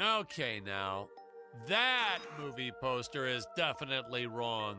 Okay, now, that movie poster is definitely wrong.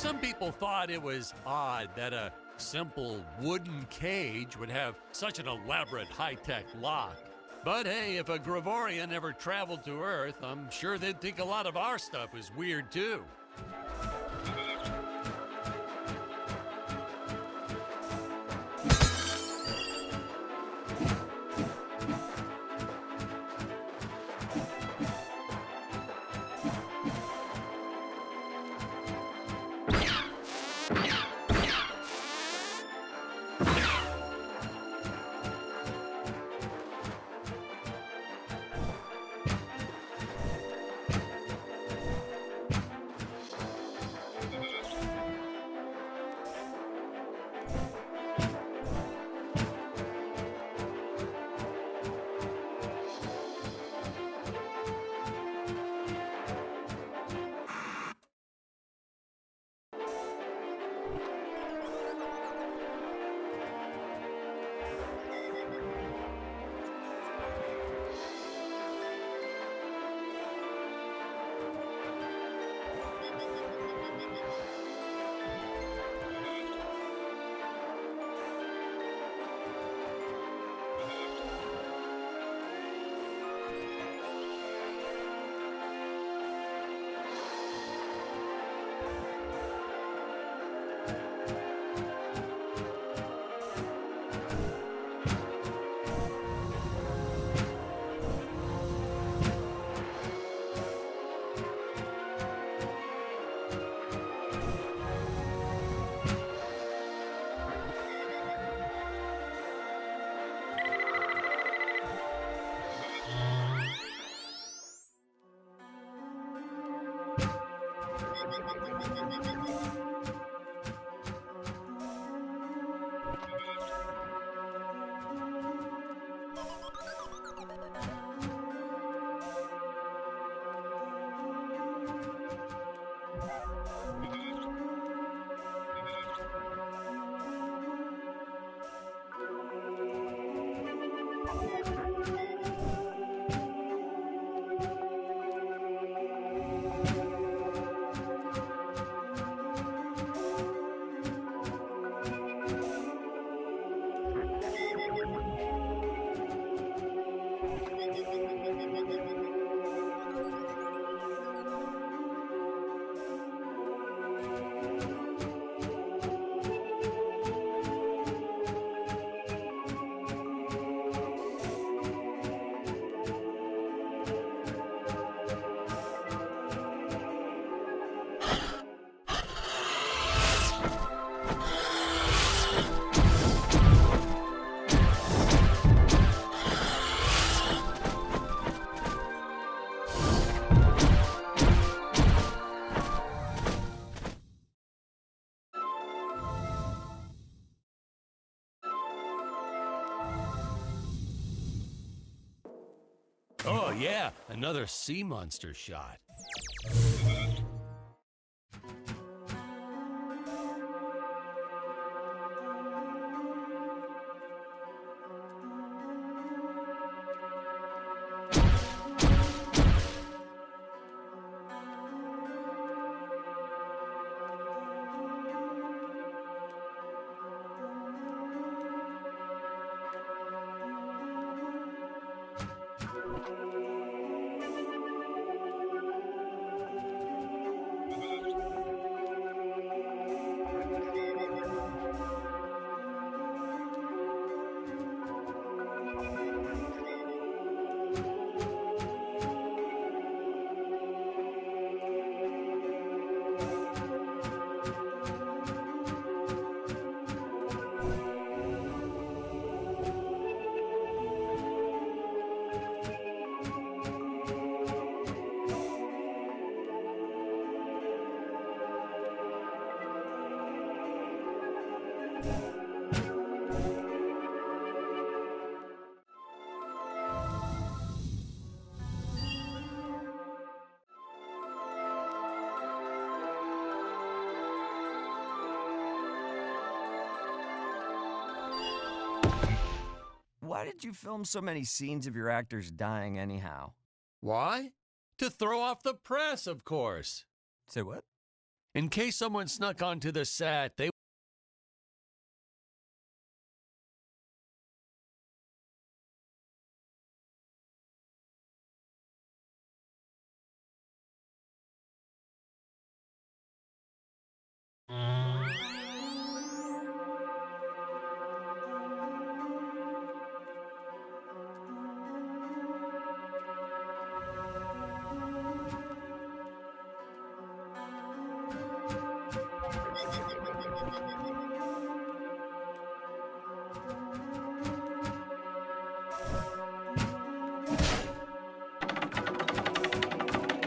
Some people thought it was odd that a simple wooden cage would have such an elaborate high-tech lock. But hey, if a Gregorian ever traveled to Earth, I'm sure they'd think a lot of our stuff is weird too. Oh, yeah, another sea monster shot. Why did you film so many scenes of your actors dying anyhow? Why? To throw off the press, of course. Say what? In case someone snuck onto the set, they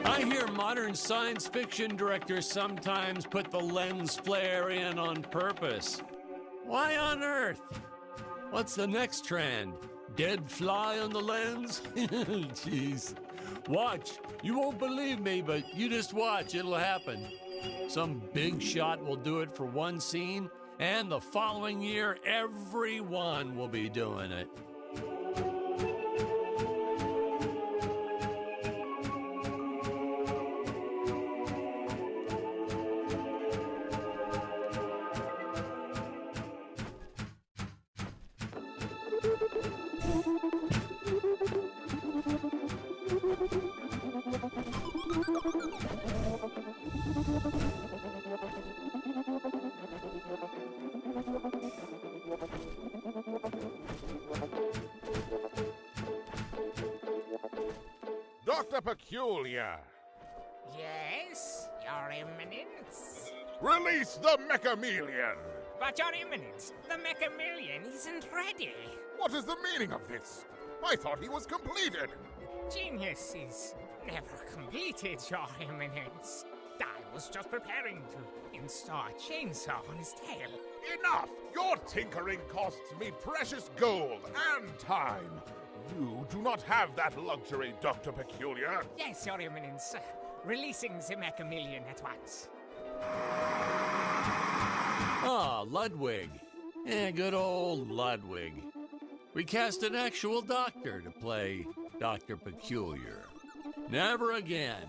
I hear modern science fiction directors sometimes put the lens flare in on purpose. Why on earth? What's the next trend? Dead fly on the lens? Jeez. Watch. You won't believe me, but you just watch. It'll happen. Some big shot will do it for one scene, and the following year, everyone will be doing it. Dr. Peculiar! Yes, Your Eminence? Release the Mechameleon! But Your Eminence, the Mechameleon isn't ready. What is the meaning of this? I thought he was completed! Genius is never completed, Your Eminence. I was just preparing to install a chainsaw on his tail. Enough! Your tinkering costs me precious gold and time! You do not have that luxury, Dr. Peculiar. Yes, Your Eminence. Releasing the Mechameleon at once. Ah, Ludwig. Yeah, good old Ludwig. We cast an actual doctor to play Dr. Peculiar. Never again.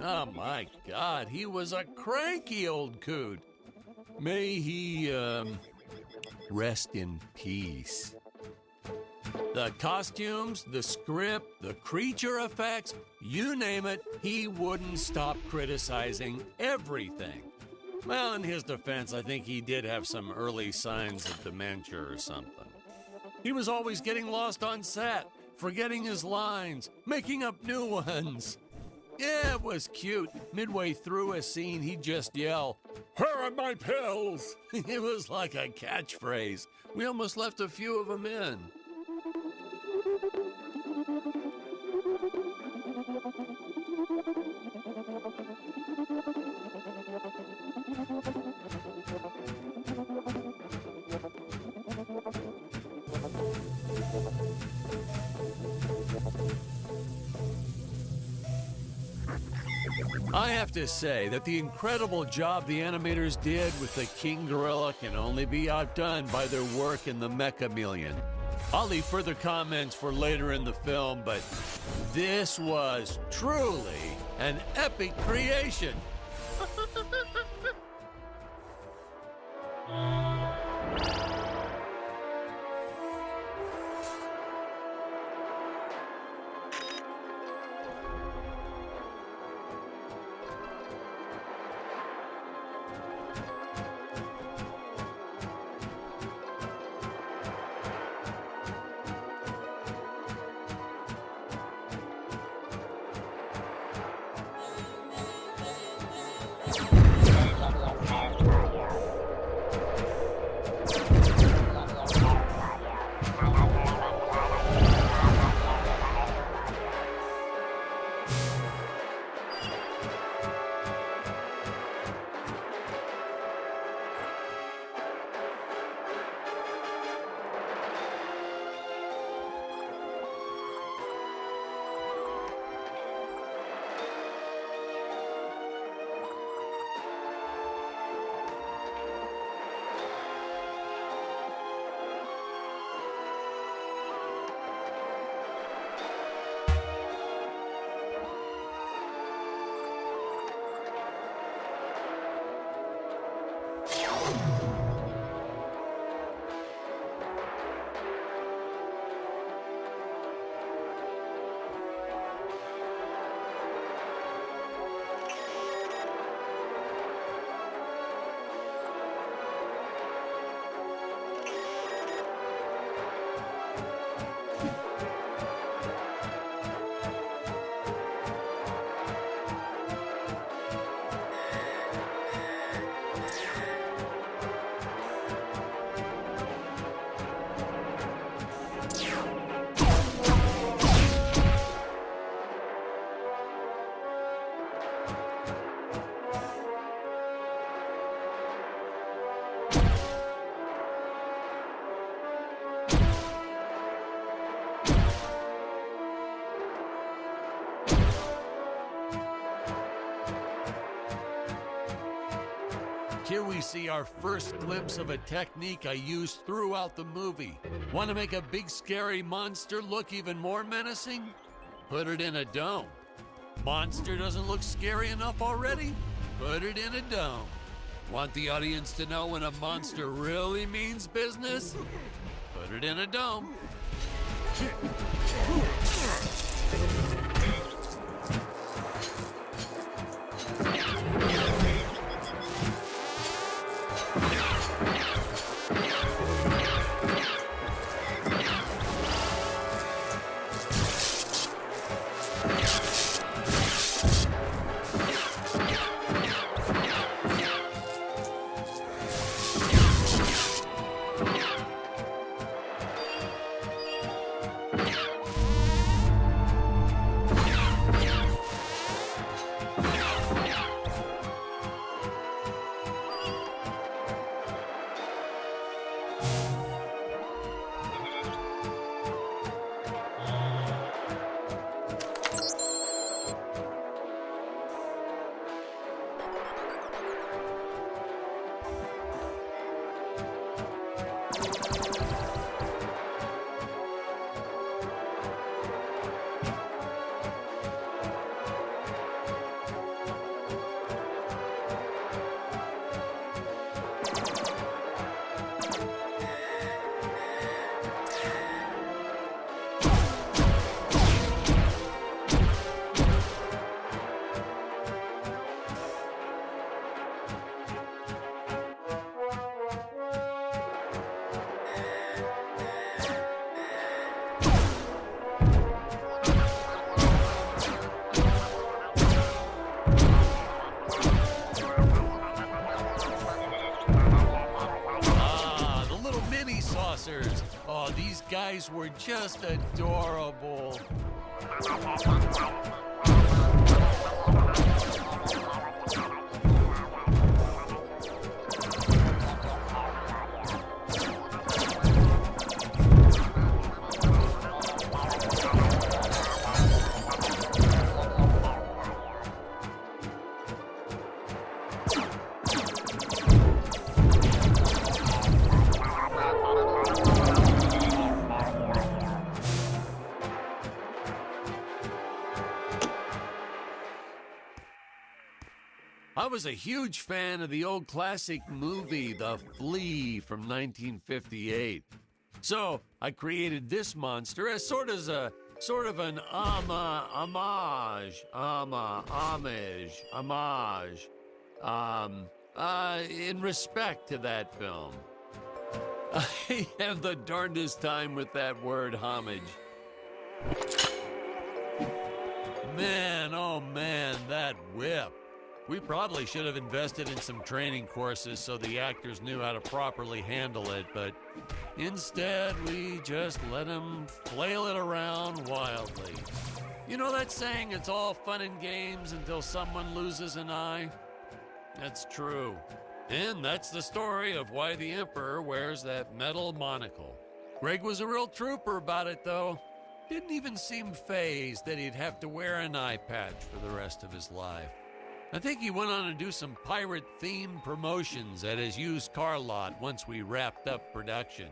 Oh, my God, he was a cranky old coot. May he, rest in peace. The costumes, the script, the creature effects, you name it, he wouldn't stop criticizing everything. Well, in his defense, I think he did have some early signs of dementia or something. He was always getting lost on set, forgetting his lines, making up new ones. Yeah, it was cute. Midway through a scene, he'd just yell, "Where are my pills?" It was like a catchphrase. We almost left a few of them in. I have to say that the incredible job the animators did with the King Gorilla can only be outdone by their work in the Mechameleon. I'll leave further comments for later in the film, but this was truly an epic creation. Here we see our first glimpse of a technique I used throughout the movie. Want to make a big scary monster look even more menacing? Put it in a dome. Monster doesn't look scary enough already? Put it in a dome. Want the audience to know when a monster really means business? Put it in a dome. Oh, these guys were just adorable. I was a huge fan of the old classic movie, The Flea, from 1958. So I created this monster as sort of an homage, in respect to that film. I have the darndest time with that word, homage. Man, oh man, that whip. We probably should have invested in some training courses so the actors knew how to properly handle it, but instead we just let them flail it around wildly. You know that saying, it's all fun and games until someone loses an eye? That's true. And that's the story of why the Emperor wears that metal monocle. Greg was a real trooper about it, though. Didn't even seem fazed that he'd have to wear an eye patch for the rest of his life. I think he went on to do some pirate-themed promotions at his used car lot once we wrapped up production.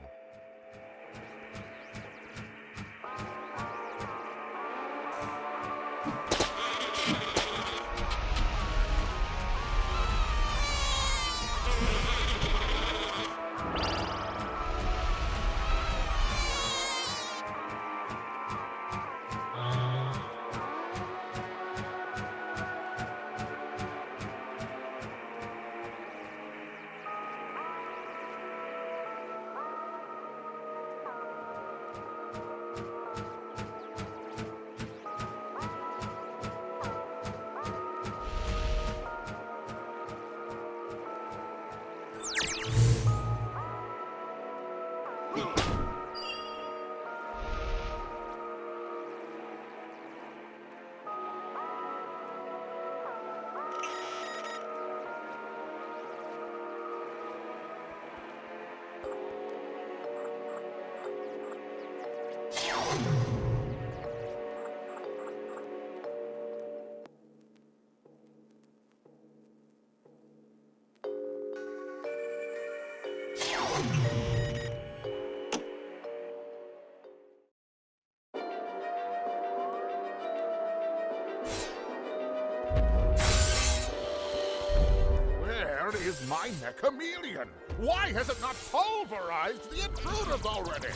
Where is my mech-chameleon? Why has it not pulverized the intruders already?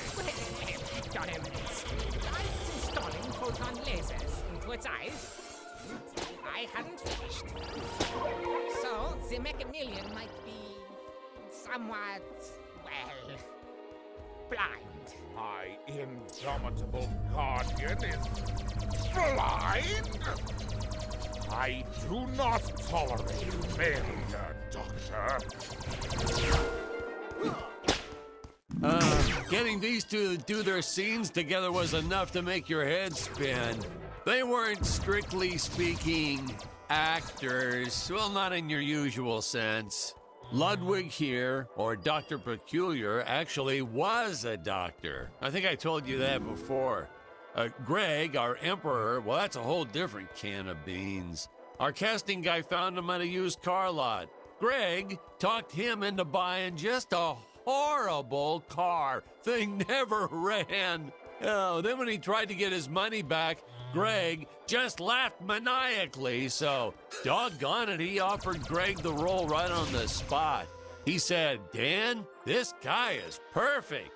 Your Eminence, I was installing photon lasers into its eyes. I hadn't finished. So, the mech-chameleon might be somewhat, well, blind. My indomitable guardian is blind? I do not tolerate failure, Doctor. Getting these two to do their scenes together was enough to make your head spin. They weren't, strictly speaking, actors. Well, not in your usual sense. Ludwig here, or Dr. Peculiar, actually was a doctor. I think I told you that before. Greg, our Emperor, well, that's a whole different can of beans. Our casting guy found him at a used car lot. Greg talked him into buying just a horrible car. Thing never ran. Oh, then when he tried to get his money back, Greg just laughed maniacally. So, doggone it, he offered Greg the role right on the spot. He said, "Dan, this guy is perfect."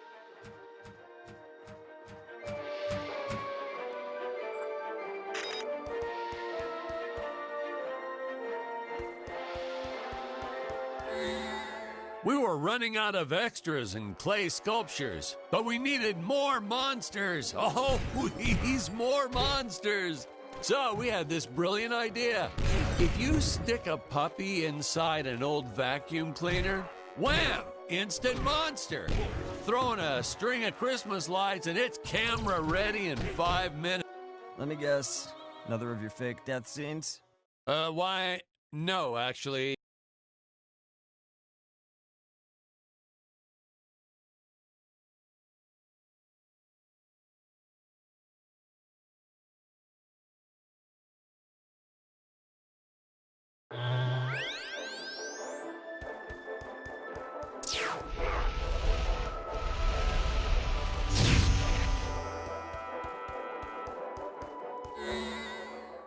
We were running out of extras and clay sculptures, but we needed more monsters. Oh, please, more monsters. So we had this brilliant idea. If you stick a puppy inside an old vacuum cleaner, wham, instant monster. Throw in a string of Christmas lights and it's camera ready in 5 minutes. Let me guess. Another of your fake death scenes? Why, no, actually.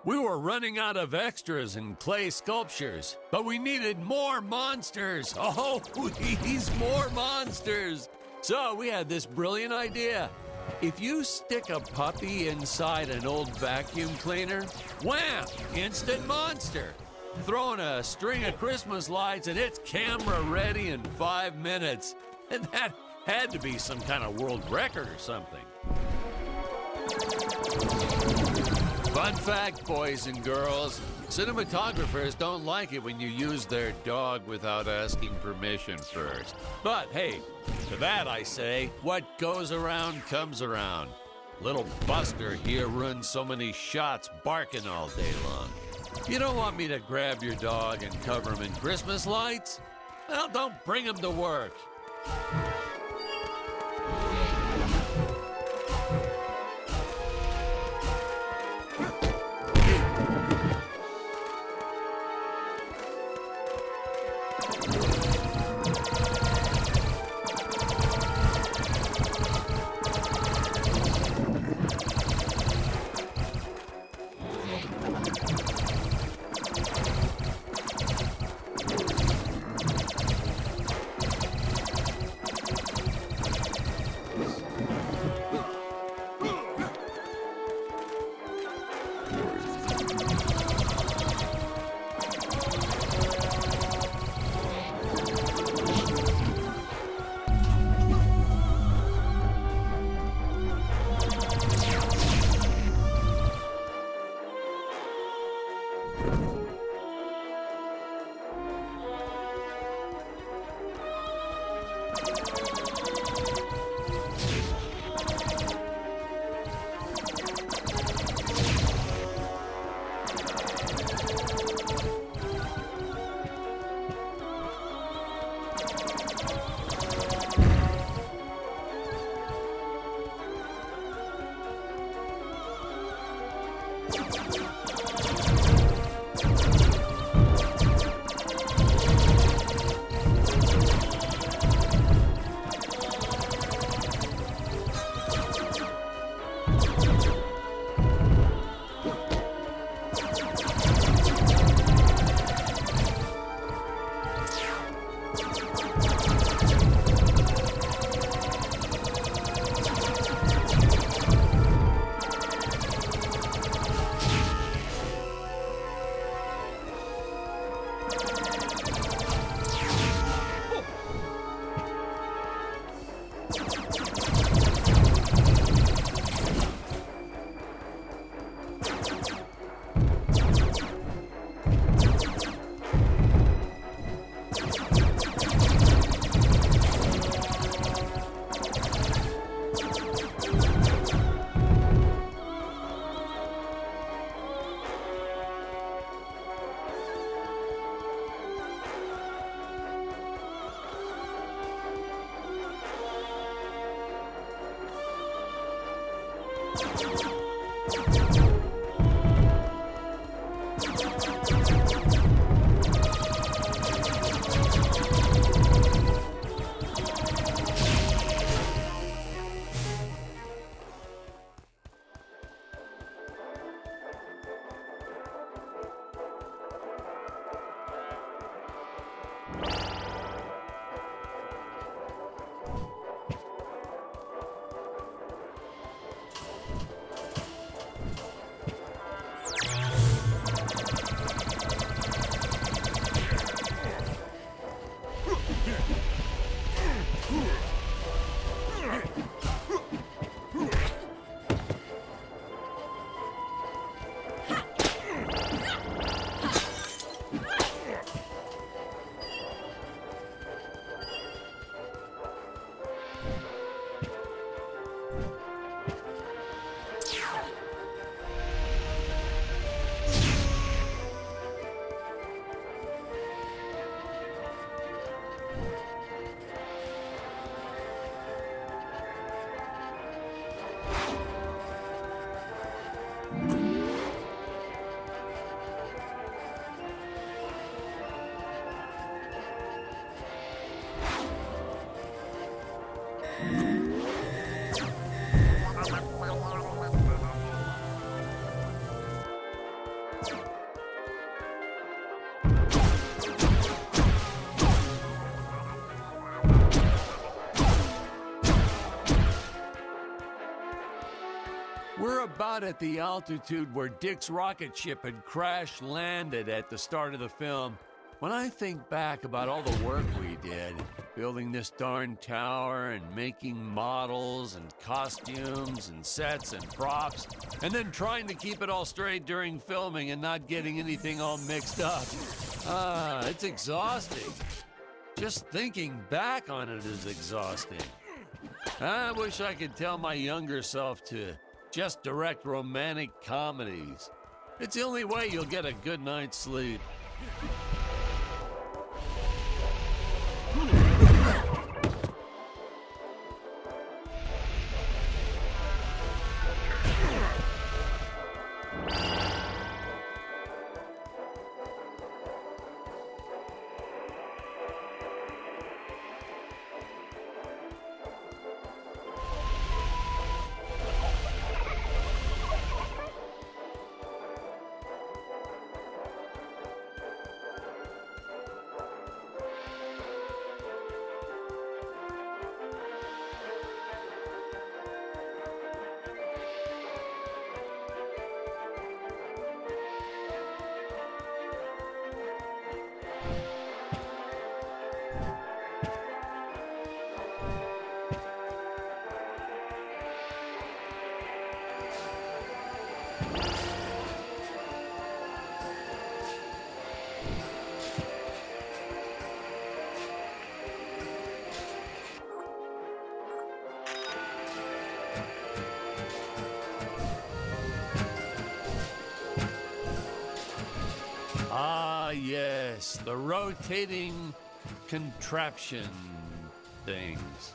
We were running out of extras and clay sculptures, but we needed more monsters. Oh, these more monsters. So we had this brilliant idea. If you stick a puppy inside an old vacuum cleaner, wham, instant monster. Throw in a string of Christmas lights and it's camera ready in 5 minutes. And that had to be some kind of world record or something. Fun fact, boys and girls, cinematographers don't like it when you use their dog without asking permission first. But hey, to that I say, what goes around comes around. Little Buster here runs so many shots barking all day long. You don't want me to grab your dog and cover him in Christmas lights? Well, don't bring him to work. shot at the altitude where Dick's rocket ship had crash landed at the start of the film. When I think back about all the work we did, building this darn tower and making models and costumes and sets and props, and then trying to keep it all straight during filming and not getting anything all mixed up, it's exhausting. Just thinking back on it is exhausting. I wish I could tell my younger self to just direct romantic comedies. It's the only way you'll get a good night's sleep. Ah, yes, the rotating contraption things.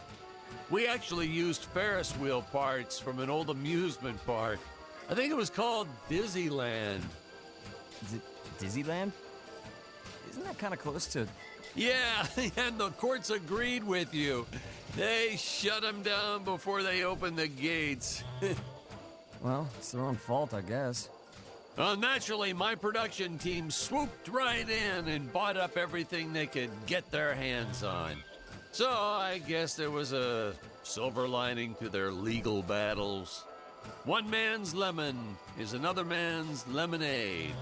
We actually used Ferris wheel parts from an old amusement park. I think it was called Disneyland. Disneyland? Isn't that kind of close to... Yeah, and the courts agreed with you. They shut them down before they opened the gates. Well, it's their own fault, I guess. Naturally, my production team swooped right in and bought up everything they could get their hands on. So I guess there was a silver lining to their legal battles. One man's lemon is another man's lemonade.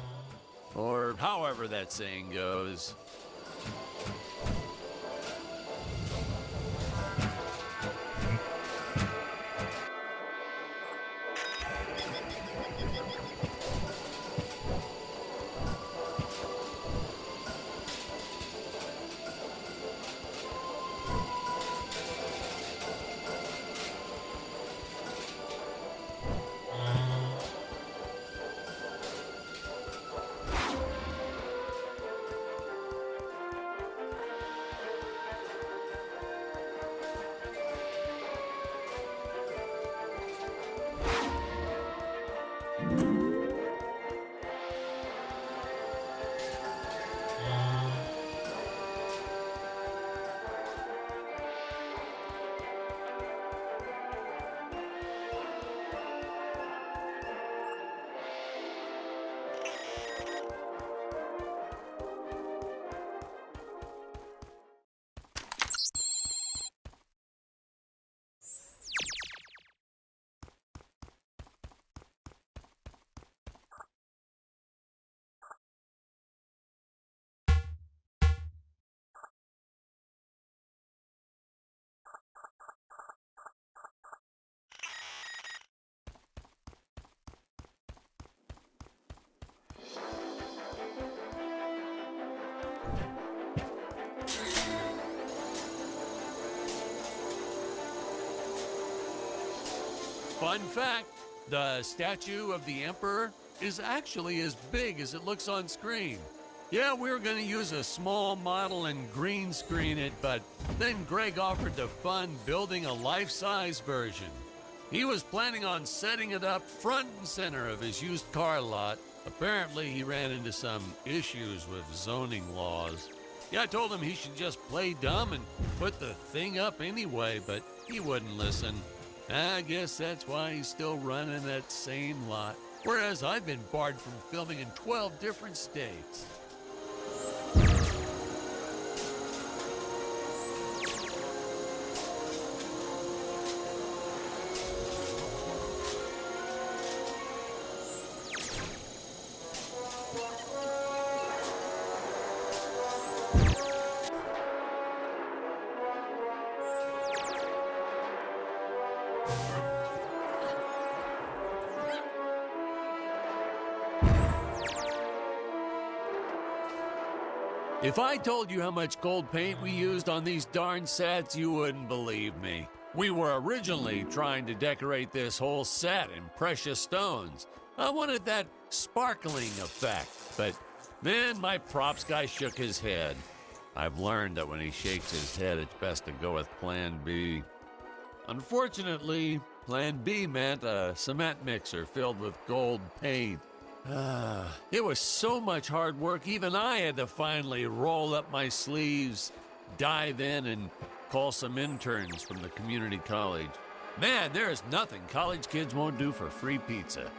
Or however that saying goes. Fun fact, the statue of the Emperor is actually as big as it looks on screen. Yeah, we were going to use a small model and green screen it, but then Greg offered the fun building a life-size version. He was planning on setting it up front and center of his used car lot. Apparently, he ran into some issues with zoning laws. Yeah, I told him he should just play dumb and put the thing up anyway, but he wouldn't listen. I guess that's why he's still running that same lot, whereas I've been barred from filming in 12 different states. If I told you how much gold paint we used on these darn sets, you wouldn't believe me. We were originally trying to decorate this whole set in precious stones. I wanted that sparkling effect, but then my props guy shook his head. I've learned that when he shakes his head, it's best to go with Plan B. Unfortunately, Plan B meant a cement mixer filled with gold paint. It was so much hard work, even I had to finally roll up my sleeves, dive in, and call some interns from the community college. Man, there is nothing college kids won't do for free pizza.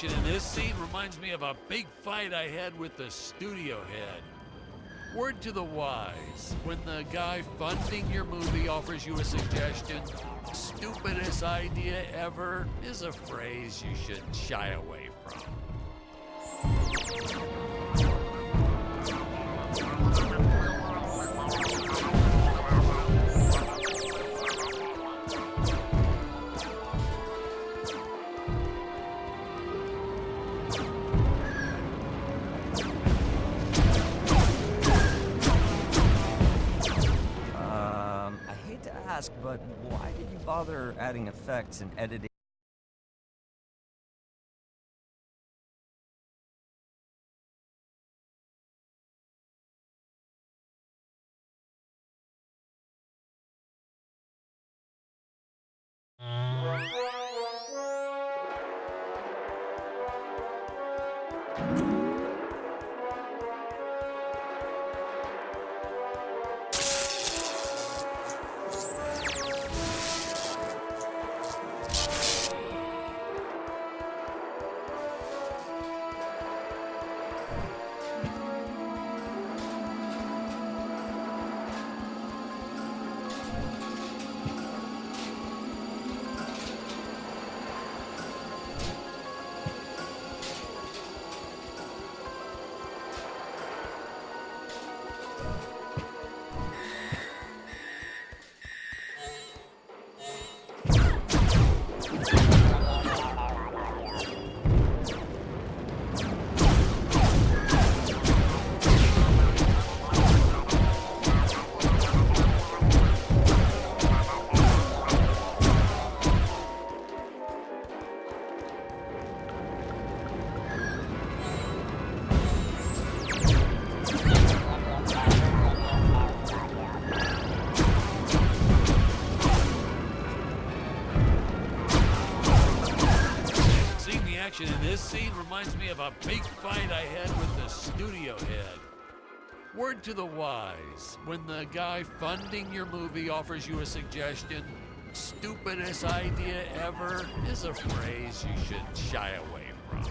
In this scene reminds me of a big fight I had with the studio head. Word to the wise, when the guy funding your movie offers you a suggestion, stupidest idea ever is a phrase you should shy away from. But why did you bother adding effects and editing? In this scene reminds me of a big fight I had with the studio head. Word to the wise, when the guy funding your movie offers you a suggestion, stupidest idea ever is a phrase you should shy away from.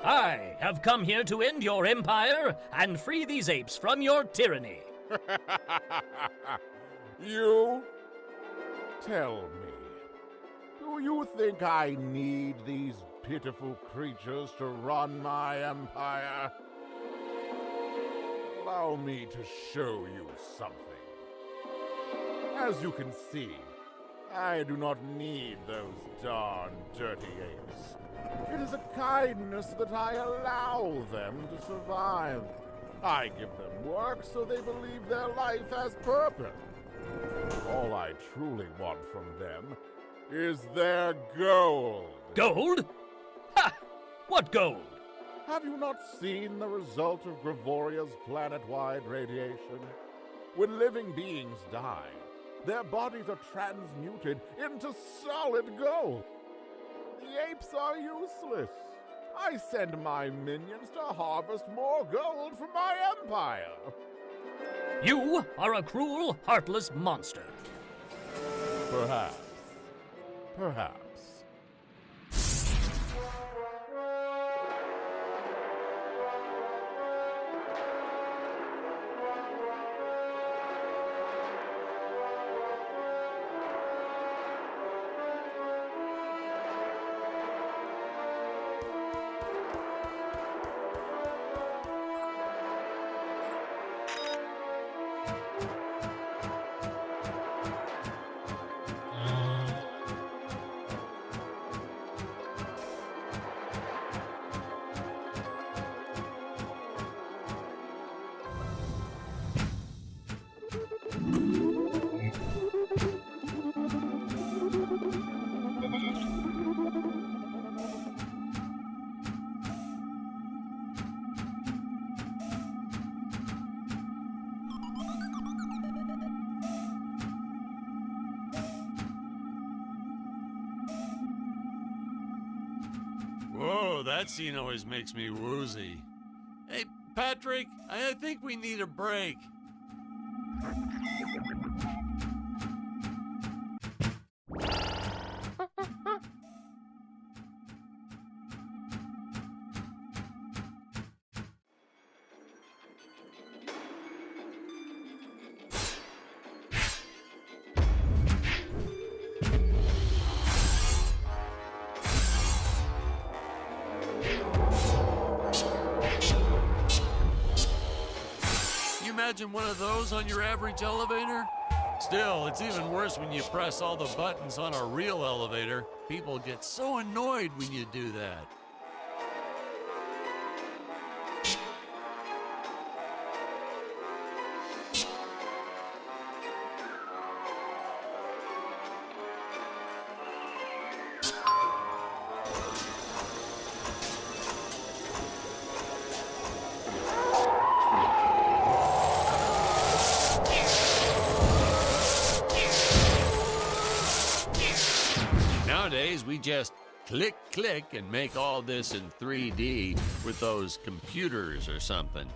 I have come here to end your empire and free these apes from your tyranny. You? Tell me, do you think I need these pitiful creatures to run my empire? Allow me to show you something. As you can see, I do not need those darn dirty apes. It is a kindness that I allow them to survive. I give them work so they believe their life has purpose. All I truly want from them is their gold. Gold? Ha! What gold? Have you not seen the result of Gravoria's planet-wide radiation? When living beings die, their bodies are transmuted into solid gold. The apes are useless. I send my minions to harvest more gold for my empire. You are a cruel, heartless monster. Perhaps. Perhaps. Whoa, that scene always makes me woozy. Hey, Patrick, I think we need a break. Imagine one of those on your average elevator? Still, it's even worse when you press all the buttons on a real elevator. People get so annoyed when you do that. Nowadays, we just click, click, and make all this in 3D with those computers or something.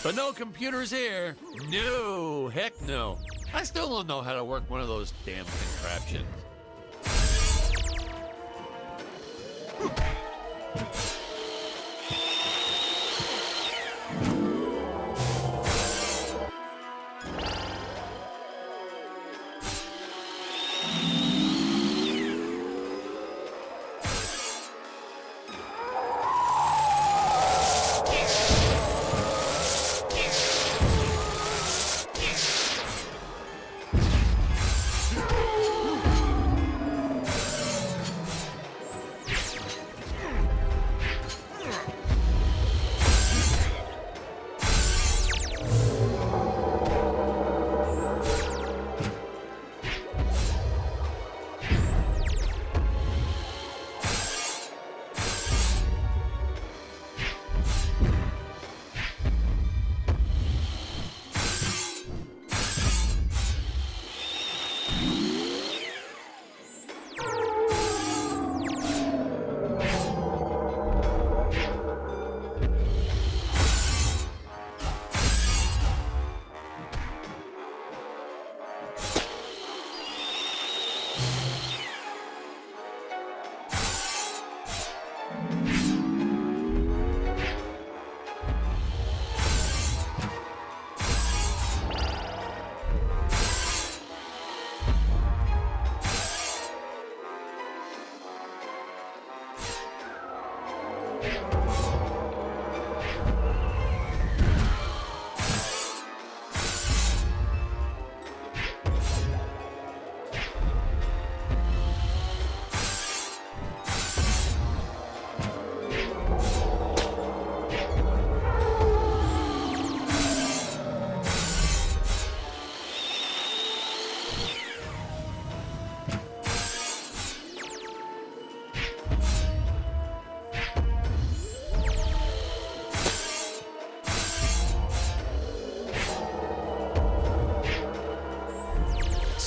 But no computers here. No, heck no. I still don't know how to work one of those damn contraptions.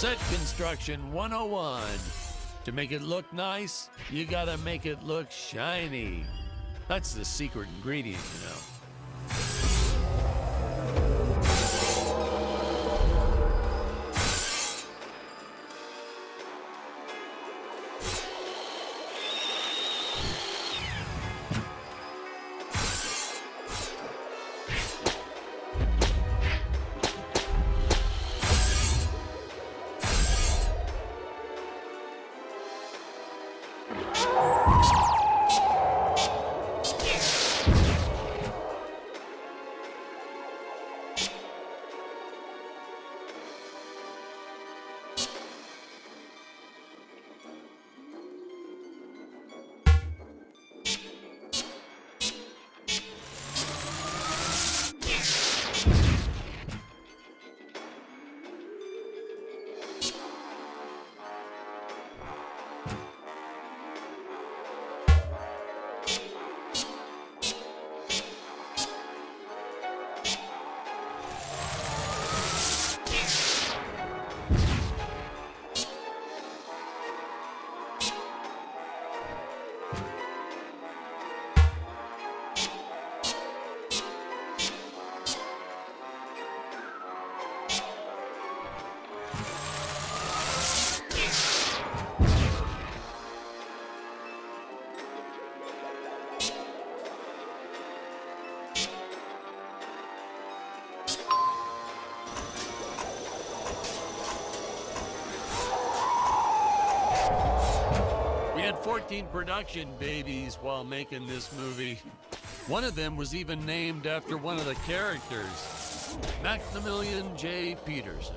Set construction 101. To make it look nice, you gotta make it look shiny. That's the secret ingredient, you know. We had 14 production babies while making this movie. One of them was even named after one of the characters, Maximilian J. Peterson.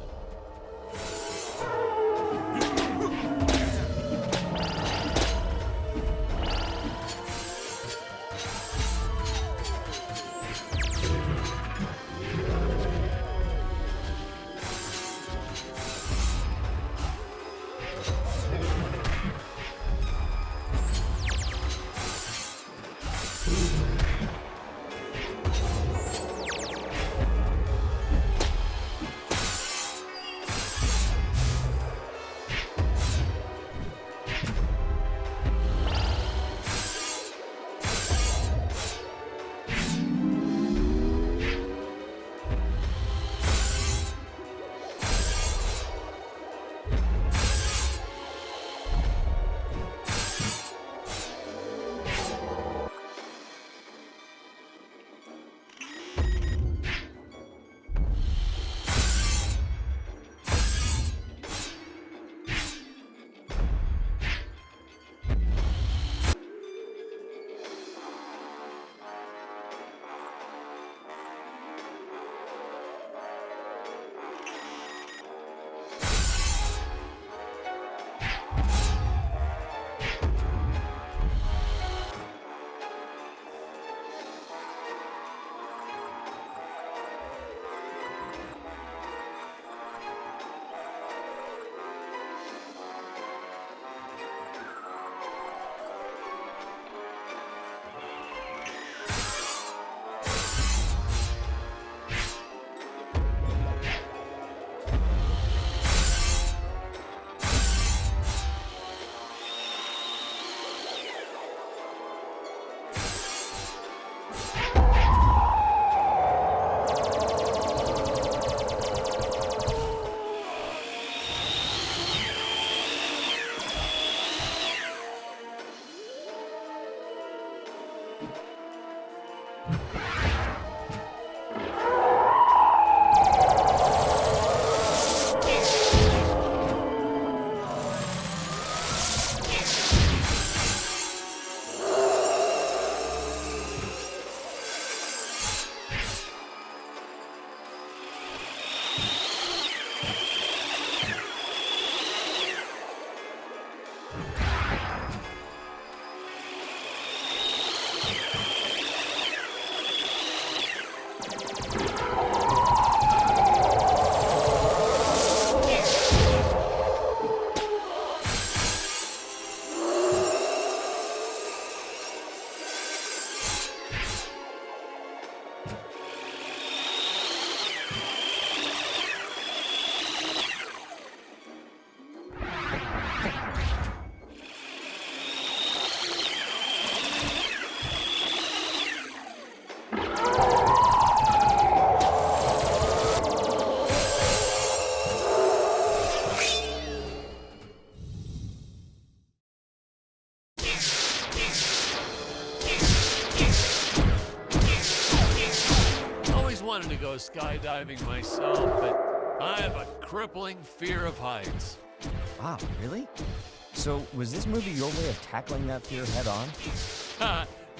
wanted to go skydiving myself, but I have a crippling fear of heights. Wow, really? So, was this movie your way of tackling that fear head on?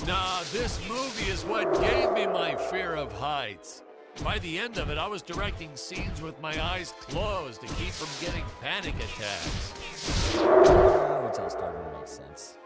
Nah, this movie is what gave me my fear of heights. By the end of it, I was directing scenes with my eyes closed to keep from getting panic attacks. It's all starting to make sense.